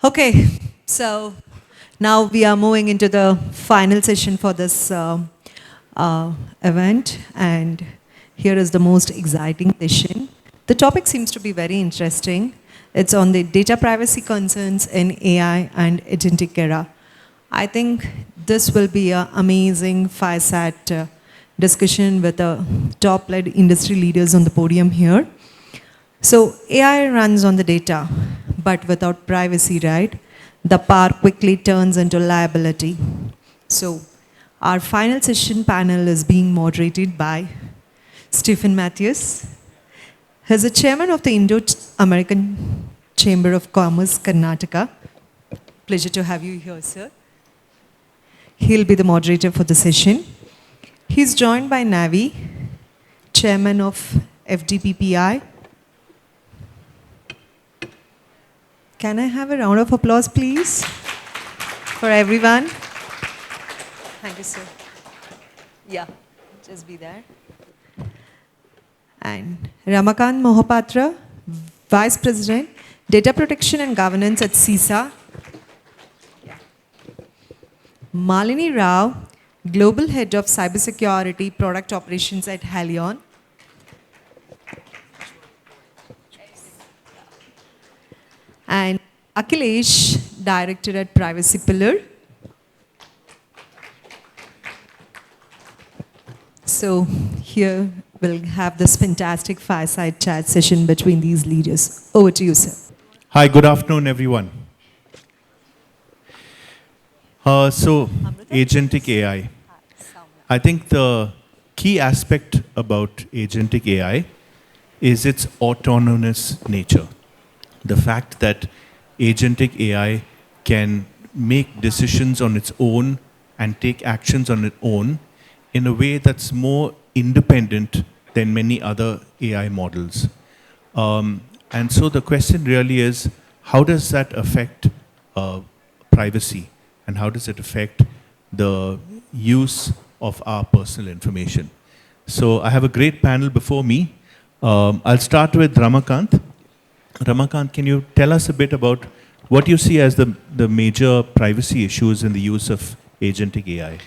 Okay, so now we are moving into the final session for this event, and here is the most exciting session. The topic seems to be very interesting. It's on the data privacy concerns in AI and agentic era. I think this will be an amazing fireside discussion with the top-led industry leaders on the podium here. So AI runs on the data, but without privacy, right? The power quickly turns into liability. So our final session panel is being moderated by Stephen Matthews. He's the chairman of the Indo-American Chamber of Commerce, Karnataka. Pleasure to have you here, sir. He'll be the moderator for the session. He's joined by Navi, chairman of FDPPI. Can I have a round of applause, please, for everyone? Thank you, sir. Yeah, just be there. And Ramakant Mohapatra, Vice President, Data Protection and Governance at CISA. Yeah. Malini Rao, Global Head of Cybersecurity Product Operations at Halion. And Akhilesh, Director at Privacy Pillar. So here we'll have this fantastic fireside chat session between these leaders. Over to you, sir. Hi, good afternoon, everyone. Agentic AI. I think the key aspect about agentic AI is its autonomous nature. The fact that agentic AI can make decisions on its own and take actions on its own in a way that's more independent than many other AI models. And so the question really is, how does that affect privacy? And how does it affect the use of our personal information? So I have a great panel before me. I'll start with Ramakant. Ramakant, can you tell us a bit about what you see as the major privacy issues in the use of agentic AI?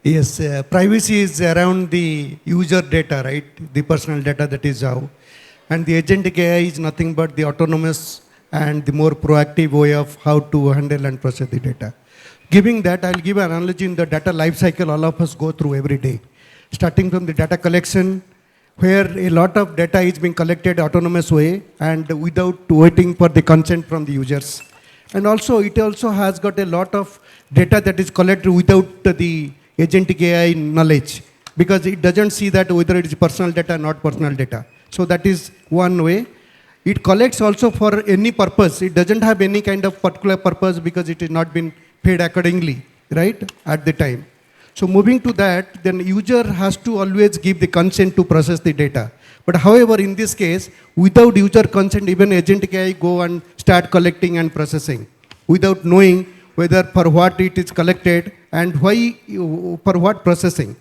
Yes, privacy is around the user data, right? The personal data that is how. And the agentic AI is nothing but the autonomous and the more proactive way of how to handle and process the data. Giving that, I'll give an analogy in the data lifecycle all of us go through every day. Starting from the data collection, where a lot of data is being collected autonomous way and without waiting for the consent from the users. And also, it also has got a lot of data that is collected without the agentic AI knowledge, because it doesn't see that whether it is personal data or not personal data. So that is one way. It collects also for any purpose. It doesn't have any kind of particular purpose because it has not been paid accordingly, right, at the time. So moving to that, then user has to always give the consent to process the data. But however, in this case, without user consent, even agentic AI go and start collecting and processing without knowing whether for what it is collected and why, for what processing.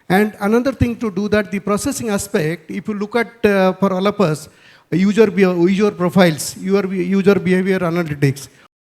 And another thing to do that, the processing aspect, if you look at for all of us, user profiles, user behavior analytics,